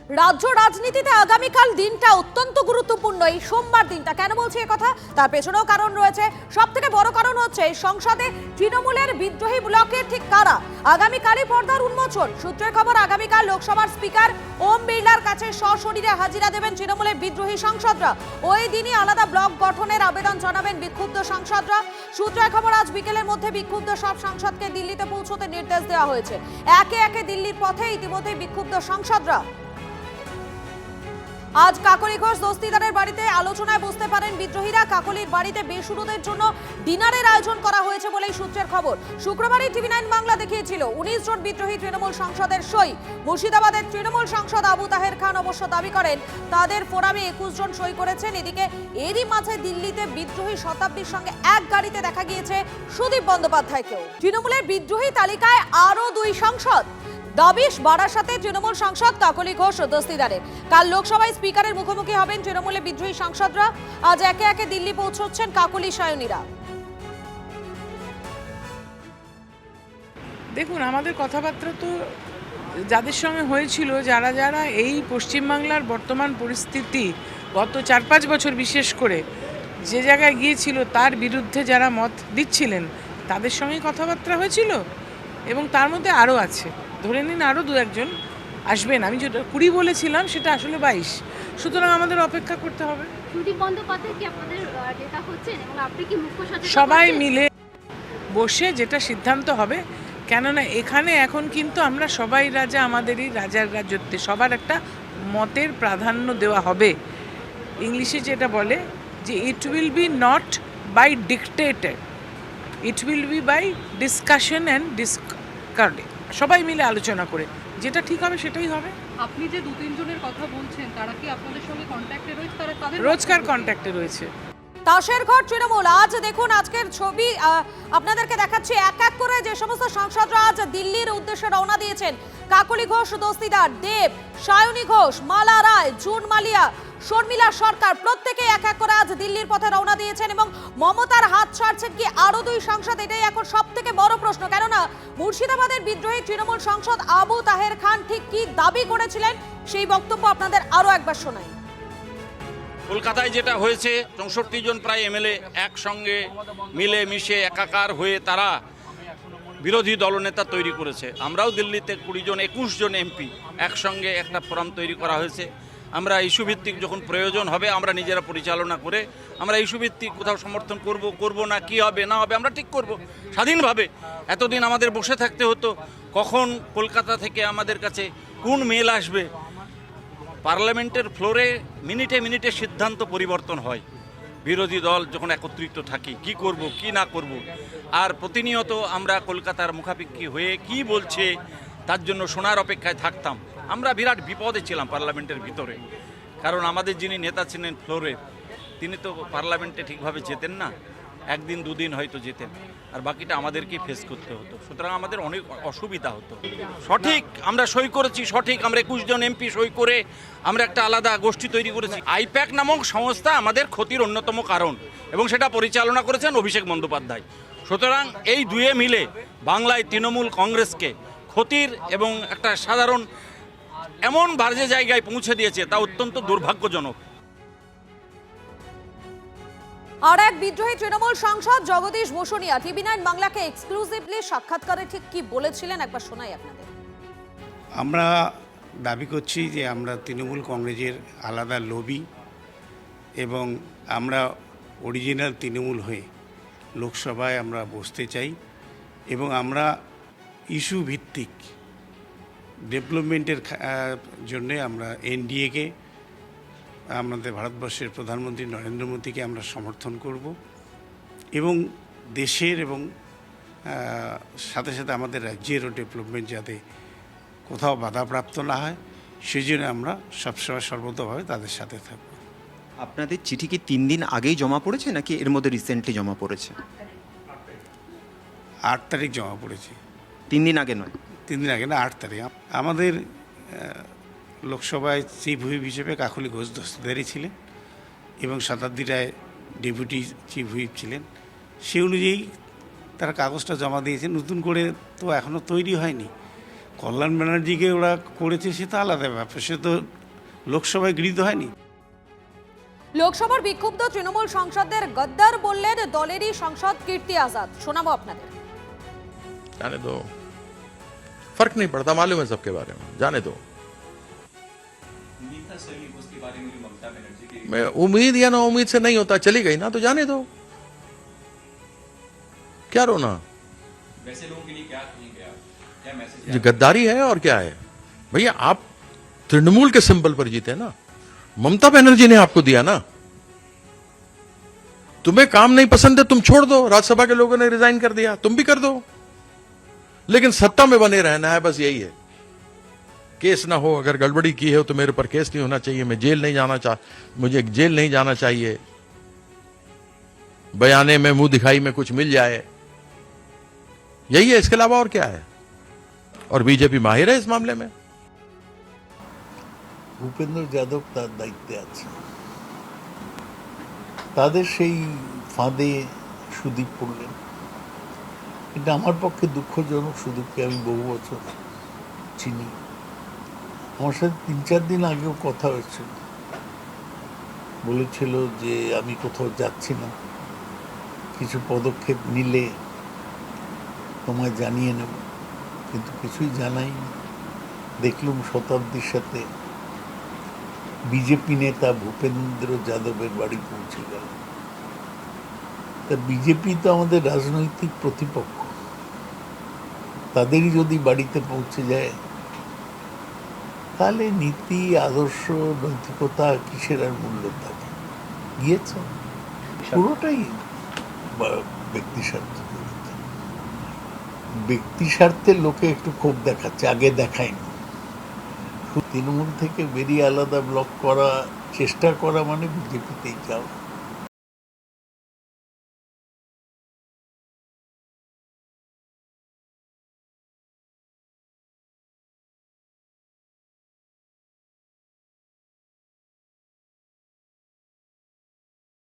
রাজ্য রাজনীতিতে আগামীকাল দিনটা অত্যন্ত গুরুত্বপূর্ণ। এই সোমবার দিনটা কেন বলছি কথা, তার পেছনেও কারণ রয়েছে। সব থেকে বড় কারণ হচ্ছে সংসদে তৃণমূলের বিদ্রোহী ব্লকের ঠিক কারা। আগামীকালই পর্দার উন্মোচন। সূত্রের খবর, আগামীকাল লোকসভার স্পিকার ওম বিড়লার কাছে সশরীরে হাজিরা দেবেন তৃণমূলের বিদ্রোহী সাংসদরা। ওই দিনই আলাদা ব্লক গঠনের আবেদন জানাবেন বিক্ষুব্ধ সাংসদরা। সূত্রের খবর, আজ বিকেলের মধ্যে বিক্ষুব্ধ সব সাংসদকে দিল্লিতে পৌঁছতে নির্দেশ দেওয়া হয়েছে। একে একে দিল্লির পথে ইতিমধ্যে বিক্ষুব্ধ সাংসদরা। আজ কাকলি ঘোষ দস্তিদারের বাড়িতে আলোচনায় বসতে পারেন বিদ্রোহীরা। কাকলির বাড়িতে বেসুরোদের জন্য ডিনারের আয়োজন করা হয়েছে বলেই সূত্রের খবর। শুক্রবারই টিভি9 বাংলা দেখিয়েছিল 19 জন বিদ্রোহী তৃণমূল সাংসদের সই। মুর্শিদাবাদের তৃণমূল সাংসদ আবু তাহের খান অবশ্য দাবি করেন তাদের ফোরামে 21 জন সই করেছেন। এদিকে এরই মাঝে দিল্লিতে বিদ্রোহী শতাব্দীর সঙ্গে এক গাড়িতে দেখা গিয়েছে সুদীপ বন্দ্যোপাধ্যায়কেও। তৃণমূলের বিদ্রোহী তালিকায় আরও 2 সাংসদ। দাবিশ বারাসাতে তৃণমূল সাংসদ কাকলি ঘোষ দস্তিদারের। কাল লোকসভায় স্পিকারের মুখোমুখি হবেন তৃণমূলের বিদ্রোহী সাংসদরা। আজ একে একে দিল্লি পৌঁছচ্ছেন কাকলি সায়নীরা। দেখুন, আমাদের কথাবার্তা তো যাদের সঙ্গে হয়েছিল, যারা যারা এই পশ্চিমবাংলার বর্তমান পরিস্থিতি গত 4-5 বছর বিশেষ করে যে জায়গায় গিয়েছিল তার বিরুদ্ধে যারা মত দিচ্ছিলেন তাদের সঙ্গেই কথাবার্তা হয়েছিল। এবং তার মধ্যে আরও আছে, ধরে নিন আরও 2-1 জন আসবেন। আমি যেটা 20 বলেছিলাম সেটা আসলে 22। সুতরাং আমাদের অপেক্ষা করতে হবে। সবাই মিলে বসে যেটা সিদ্ধান্ত হবে, কেননা এখানে এখন কিন্তু আমরা সবাই রাজা, আমাদেরই রাজার রাজত্বে সবার একটা মতের প্রাধান্য দেওয়া হবে। ইংলিশে যেটা বলে যে it will be not by dictated, it will be by discussion and ডিসকার্ডে। সবাই মিলে আলোচনা করে যেটা ঠিক হবে সেটাই হবে। আপনি যে 2-3 জনের কথা বলছেন, তারা কি আপনাদের সঙ্গে কন্ট্যাক্টে রয়েছে? তাদের রোজকার কন্ট্যাক্টে রয়েছে। তাসের ঘর তৃণমূল। আজ দেখুন আজকের ছবি আপনাদেরকে দেখাচ্ছি। এক এক করে যে সমস্ত সাংসদরা আজ দিল্লির উদ্দেশ্যে রওনা দিয়েছেন। কাকলি ঘোষ দস্তিদার, দেব, সায়নী ঘোষ, মালা রায়, জুন মালিয়া, শর্মিলা সরকার প্রত্যেকে এক এক করে আজ দিল্লির পথে রওনা দিয়েছেন। এবং মমতার হাত ছাড়ছেন কি আরো 2 সাংসদ, এটাই এখন সব থেকে বড় প্রশ্ন। কেননা মুর্শিদাবাদের বিদ্রোহী তৃণমূল সাংসদ আবু তাহের খান ঠিক কি দাবি করেছিলেন সেই বক্তব্য আপনাদের আরো একবার শোনাই। কলকাতায় যেটা হয়েছে, 64 জন প্রায় এমএলএ একসঙ্গে মিলে মিশে একাকার হয়ে তারা বিরোধী দলনেতা তৈরি করেছে। আমরাও দিল্লিতে 20 জন 21 জন এমপি একসঙ্গে একটা ফোরাম তৈরি করা হয়েছে। আমরা ইস্যুভিত্তিক যখন প্রয়োজন হবে আমরা নিজেরা পরিচালনা করে আমরা ইস্যুভিত্তিক কোথাও সমর্থন করব না, কি হবে না হবে আমরা ঠিক করব স্বাধীনভাবে। এতদিন আমাদের বসে থাকতে হতো কখন কলকাতা থেকে আমাদের কাছে কোন মেল আসবে। পার্লামেন্টের ফ্লোরে মিনিটে মিনিটে সিদ্ধান্ত পরিবর্তন হয়। বিরোধী দল যখন একত্রিত থাকি কি করব কি না করব, আর প্রতিনিয়ত আমরা কলকাতার মুখাপেক্ষী হয়ে কি বলছে তার জন্য শোনার অপেক্ষায় থাকতাম। আমরা বিরাট বিপদে ছিলাম পার্লামেন্টের ভিতরে, কারণ আমাদের যিনি নেতা ছিলেন ফ্লোরে তিনি তো পার্লামেন্টে ঠিকভাবে যেতেন না, 1-2 দিন হয়তো যেতেন, আর বাকিটা আমাদেরকেই ফেস করতে হতো। সুতরাং আমাদের অনেক অসুবিধা হতো। সঠিক আমরা সই করেছি, সঠিক আমরা 21 জন এমপি সই করে আমরা একটা আলাদা গোষ্ঠী তৈরি করেছি। আইপ্যাক নামক সংস্থা আমাদের ক্ষতির অন্যতম কারণ, এবং সেটা পরিচালনা করেছেন অভিষেক বন্দ্যোপাধ্যায়। সুতরাং এই দুয়ে মিলে বাংলায় তৃণমূল কংগ্রেসকে ক্ষতির এবং একটা সাধারণ এমন বাজে জায়গায় পৌঁছে দিয়েছে, তা অত্যন্ত দুর্ভাগ্যজনক। আর এক বিদ্রোহী তৃণমূল সাংসদ জগদীশ বসুনিয়া টিভি9 বাংলাকে এক্সক্লুসিভলি সাক্ষাৎকারে ঠিক কি বলেছিলেন একবার শোনাই আপনাদের। আমরা দাবি করছি যে আমরা তৃণমূল কংগ্রেসের আলাদা লবি, এবং আমরা অরিজিনাল তৃণমূল হয়ে লোকসভায় আমরা বসতে চাই, এবং আমরা ইস্যু ভিত্তিক ডেভেলপমেন্টের জন্যে আমরা এনডিএকে, আমাদের ভারতবর্ষের প্রধানমন্ত্রী নরেন্দ্র মোদীকে আমরা সমর্থন করব, এবং দেশের এবং সাথে সাথে আমাদের রাজ্যেরও ডেভেলপমেন্ট যাতে কোথাও বাধাপ্রাপ্ত না হয় সেই জন্য আমরা সবসময় সর্বতভাবে তাদের সাথে থাকব। আপনাদের চিঠি কি 3 দিন আগেই জমা পড়েছে নাকি এর মধ্যে রিসেন্টলি জমা পড়েছে? 8 তারিখ জমা পড়েছে। 3 দিন আগে নয়? 3 দিন আগে না, 8 তারিখ। আমাদের লোকসভায় চিফ হুইপ হিসেবে কাকলি ঘোষ দস্তিদারি ছিলেন, এবং শতাব্দী রায় ডেপুটি চিফ হুইপ ছিলেন। সেই অনুযায়ী তারা কাগজটা জমা দিয়েছে। নতুন করে তো এখনও তৈরি হয়নি। কল্যাণ ব্যানার্জিকে ওরা করেছে, সে তো আলাদা ব্যাপার, সে তো লোকসভায় গৃহীত হয়নি। লোকসভার বিক্ষুব্ধ তৃণমূল সাংসদদের গদ্দার বললেন দলেরই সাংসদ কীর্তি আজাদ। শোনাবো আপনাদের। जाने दो, फर्क नहीं पड़ता, मालूम है सबके बारे में, जाने दो। मैं उम्मीद या ना उम्मीद से नहीं होता, चली गई ना तो जाने दो, क्या रोना। वैसे लोगों के लिए क्या मैसेज, गद्दारी है और क्या है भैया। आप तृणमूल के सिंबल पर जीते ना, ममता बनर्जी ने आपको दिया ना। तुम्हें काम नहीं पसंद है, तुम छोड़ दो, राज्यसभा के लोगों ने रिजाइन कर दिया, तुम भी कर दो, लेकिन सत्ता में बने रहना है, बस यही है। केस ना हो, अगर गड़बड़ी की है तो मेरे पर केस नहीं होना चाहिए, मैं जेल नहीं जाना मुझे जेल नहीं जाना चाहिए, बयाने में मुंह दिखाई में कुछ मिल जाए, यही है, इसके अलावा और क्या है। और बीजेपी माहिर है इस मामले में। ভূপেন্দ্র যাদব তার দায়িত্বে আছে, তাদের সেই ফাঁদে সুদীপ পড়লেন। এটা আমার পক্ষে দুঃখজনক। সুদীপকে আমি বহু বছর চিনি, আমার সাথে 3-4 দিন আগেও কথা হয়েছিল, বলেছিল যে আমি কোথাও যাচ্ছি না, কিছু পদক্ষেপ নিলে তোমায় জানিয়ে নেব, কিন্তু কিছুই জানাইনি। দেখলুম শতাব্দীর সাথে বিজেপি নেতা ভূপেন্দ্র যাদবের বাড়ি পৌঁছে গেল। তা বিজেপি তো আমাদের রাজনৈতিক প্রতিপক্ষ, তাদেরই যদি বাড়িতে পৌঁছে যায় তাহলে নীতি, আদর্শ, নৈতিকতা কিসের আর মূল্য থাকে। গিয়েছে পুরোটাই ব্যক্তি স্বার্থ। ব্যক্তি স্বার্থে লোকে একটু ক্ষোভ দেখাচ্ছে, আগে দেখায়নি। তৃণমূল থেকে বেরিয়ে আলাদা ব্লক করা চেষ্টা করা মানে বিজেপিতেই যাওয়া।